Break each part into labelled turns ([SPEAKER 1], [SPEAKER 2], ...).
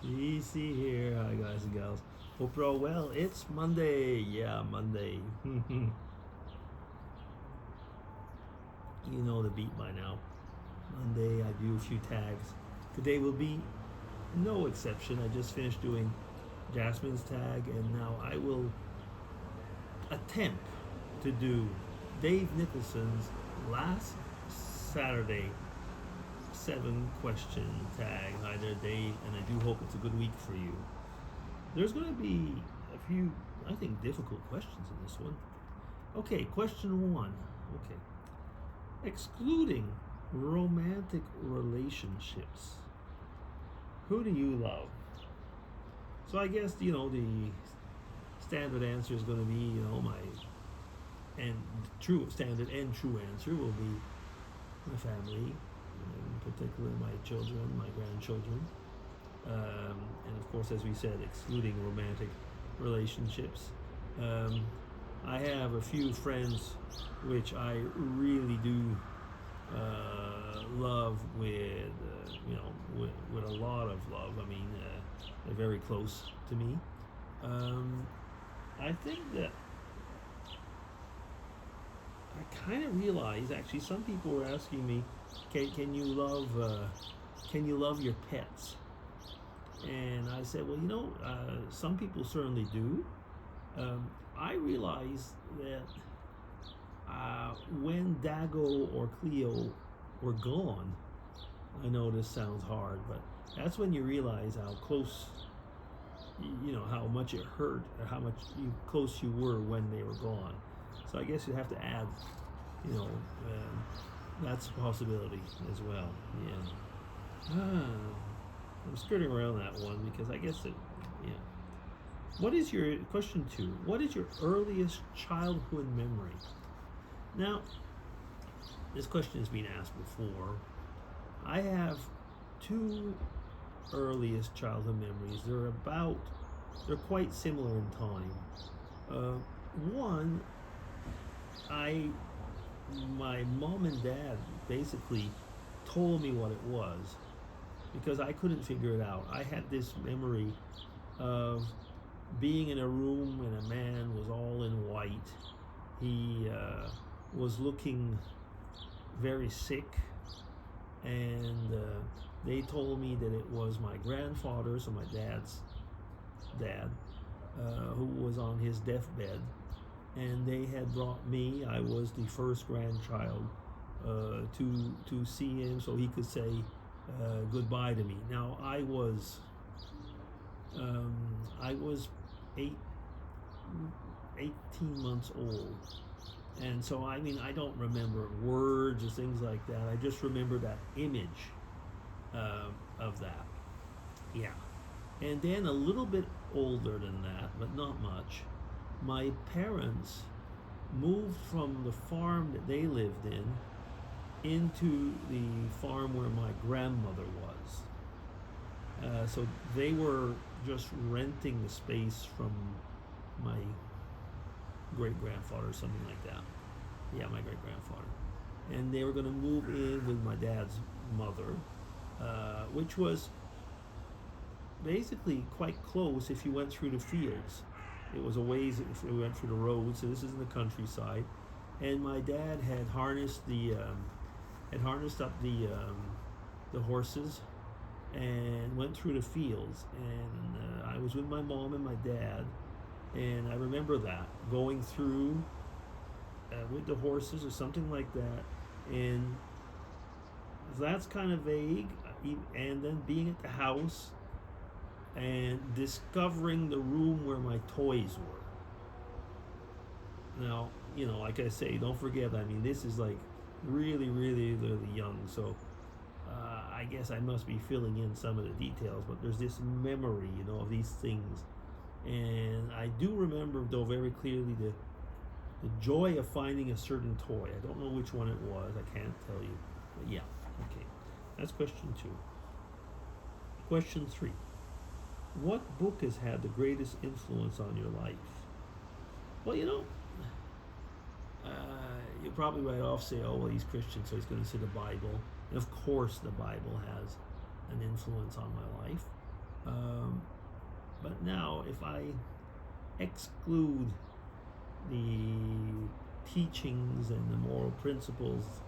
[SPEAKER 1] DC here. Hi, guys and gals. Hope you're all well. It's Monday. Yeah, Monday. You know the beat by now. Monday, I do a few tags. Today will be no exception. I just finished doing Jasmine's tag, and now I will attempt to do Dave Nicholson's last Saturday 7-question tag. Hi there, Dave, and I do hope it's a good week for you. There's going to be a few, I think, difficult questions in this one. Okay, question 1. Okay. Excluding romantic relationships, who do you love? So I guess, the standard answer is going to be, my standard and true answer will be my family, in particular my children, my grandchildren, and of course, as we said, excluding romantic relationships. I have a few friends which I really do love with a lot of love. I mean, they're very close to me. I think that I kind of realize, actually, some people were asking me, can you love your pets? And I said, well, some people certainly do. I realized that when Dago or Cleo were gone, I know this sounds hard, but that's when you realize how close, how much it hurt, or how much close you were when they were gone. So I guess you have to add, that's a possibility as well. Yeah. I'm skirting around that one because I guess it, yeah. What is your, question 2, what is your earliest childhood memory? Now, this question has been asked before. I have 2 earliest childhood memories. They're quite similar in time. One, my mom and dad basically told me what it was because I couldn't figure it out. I had this memory of being in a room and a man was all in white. He was looking very sick, and they told me that it was my grandfather, so my dad's dad, who was on his deathbed, and they had brought me. I was the first grandchild to see him, so he could say goodbye to me. Now I was 18 months old, and so I don't remember words or things like that. I just remember that image of that. Yeah. And then a little bit older than that, but not much, my parents moved from the farm that they lived in into the farm where my grandmother was. So they were just renting the space from my great-grandfather or something like that. Yeah, my great-grandfather. And they were going to move in with my dad's mother, which was basically quite close if you went through the fields. It was a ways if we went through the road, so this is in the countryside. And my dad had harnessed up the horses and went through the fields. And I was with my mom and my dad, and I remember that going through with the horses or something like that. And that's kind of vague. And then being at the house and discovering the room where my toys were. Now, like I say, don't forget, this is like really, really, really young, so I guess I must be filling in some of the details, but there's this memory, of these things. And I do remember, though, very clearly the joy of finding a certain toy. I don't know which one it was, I can't tell you, but yeah, okay. That's question 2. Question 3. What book has had the greatest influence on your life? Well, you'll probably right off say, oh, well, he's Christian, so he's going to say the Bible. And of course the Bible has an influence on my life. Um, but now, if I exclude the teachings and the moral principles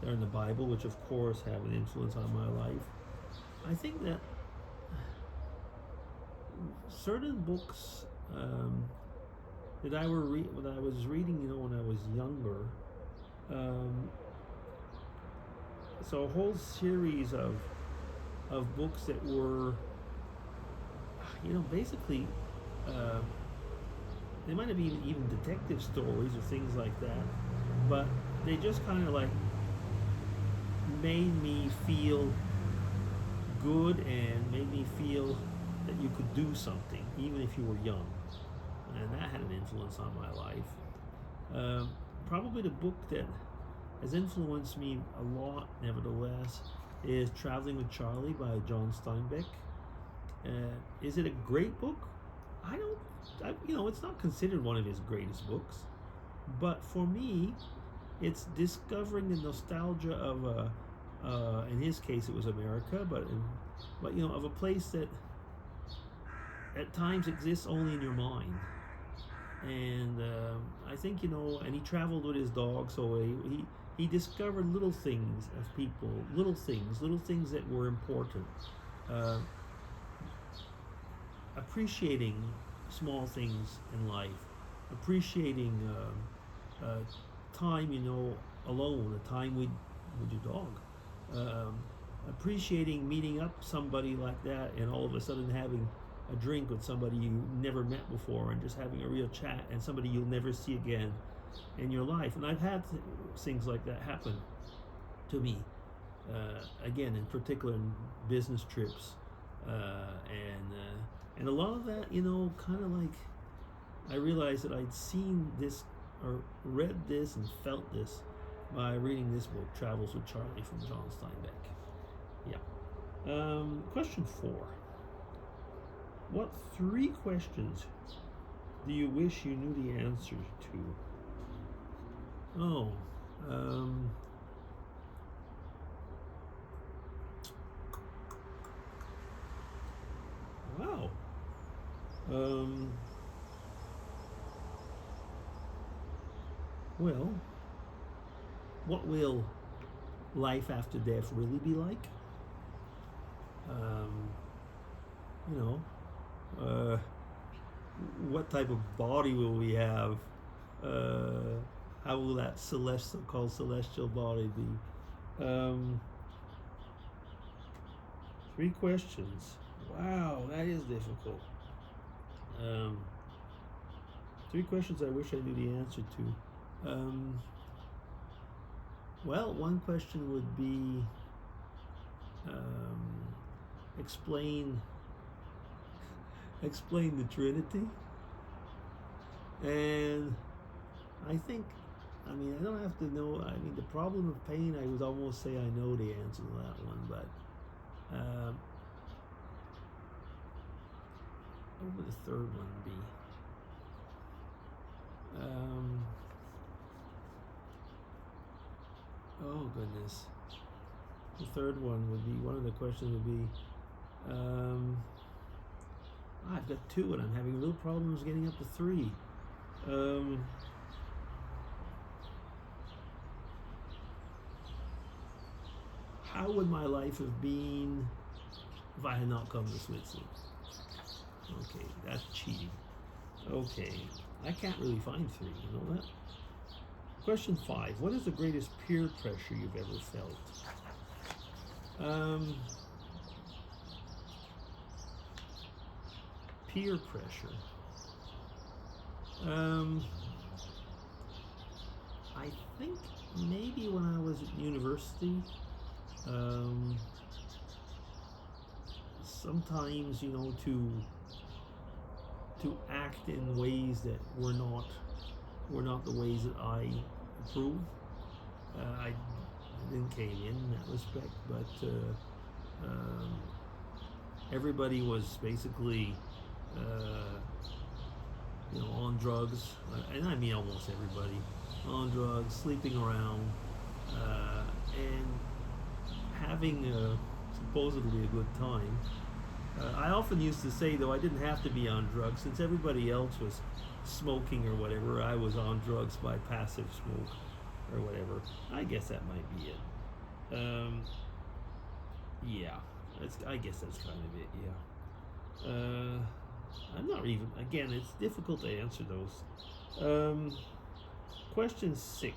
[SPEAKER 1] that are in the Bible, which of course have an influence on my life, I think that certain books that when I was reading, when I was younger, um, so a whole series of books that were, basically, uh, they might have been even detective stories or things like that, but they just kind of like made me feel good and made me feel that you could do something even if you were young, and that had an influence on my life. Probably the book that has influenced me a lot, nevertheless, is Traveling with Charlie by John Steinbeck. Is it a great book? It's not considered one of his greatest books, but for me, it's discovering the nostalgia of in his case, it was America, but of a place that at times exists only in your mind. And I think and he traveled with his dog, so he discovered little things of people, little things that were important. Uh, Appreciating small things in life, appreciating time, alone, a time with your dog, appreciating meeting up somebody like that, and all of a sudden having a drink with somebody you never met before, and just having a real chat, and somebody you'll never see again in your life. And I've had things like that happen to me, again, in particular in business trips, and a lot of that, kind of like, I realized that I'd seen this or read this and felt this by reading this book, Travels with Charlie, from John Steinbeck. Yeah. Question 4. What 3 questions do you wish you knew the answers to? Oh, wow. Well, what will life after death really be like? You know, what type of body will we have? How will that so-called celestial body be? 3 questions. Wow, that is difficult. 3 questions I wish I knew the answer to. Well, one question would be explain the Trinity. And I think, I don't have to know. The problem of pain, I would almost say I know the answer to that one, but what would the third one be? Oh goodness. The third one would be, one of the questions would be, I've got 2 and I'm having real problems getting up to 3. How would my life have been if I had not come to Switzerland? Okay, that's cheating. Okay, I can't really find 3, you know that? Question 5. What is the greatest peer pressure you've ever felt? Peer pressure. I think maybe when I was at university, sometimes, to act in ways that were not the ways that I approve. I didn't cave in that respect, but everybody was basically on drugs, and I mean almost everybody on drugs, sleeping around, and having supposedly a good time. I often used to say, though, I didn't have to be on drugs since everybody else was smoking or whatever. I was on drugs by passive smoke or whatever. I guess that might be it. Yeah, I guess that's kind of it. Yeah. I'm not even. Again, it's difficult to answer those. Question 6.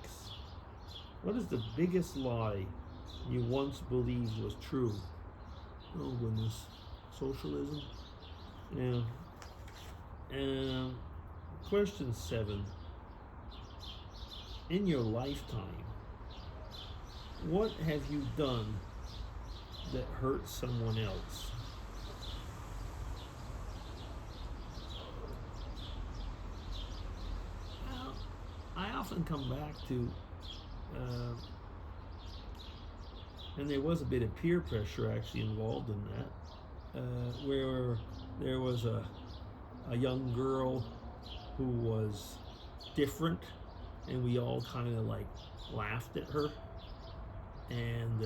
[SPEAKER 1] What is the biggest lie you once believed was true? Oh goodness, socialism. Yeah. Question 7. In your lifetime, what have you done that hurt someone else? Well, I often come back to, and there was a bit of peer pressure actually involved in that, where there was a young girl who was different, and we all kind of like laughed at her. And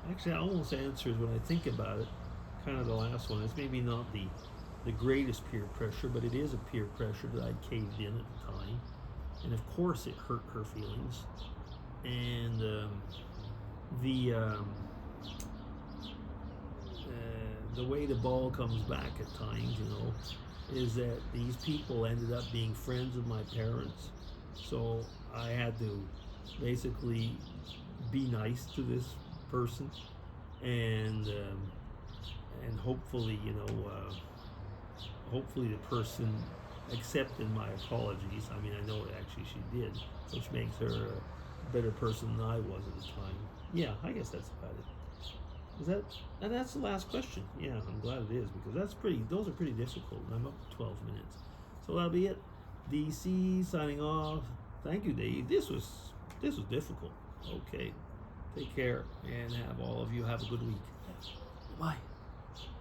[SPEAKER 1] actually, I almost answers when I think about it. Kind of the last one. It's maybe not the greatest peer pressure, but it is a peer pressure that I caved in at the time, and of course it hurt her feelings. And the way the ball comes back at times, is that these people ended up being friends of my parents. So I had to basically be nice to this person, and hopefully, hopefully the person accepted my apologies. I mean, I know actually she did, which makes her a better person than I was at the time. Yeah, I guess that's about it. And that's the last question. Yeah, I'm glad it is, because those are pretty difficult, and I'm up to 12 minutes. So that'll be it. DC signing off. Thank you, Dave. This was difficult. Okay. Take care, and all of you have a good week. Bye.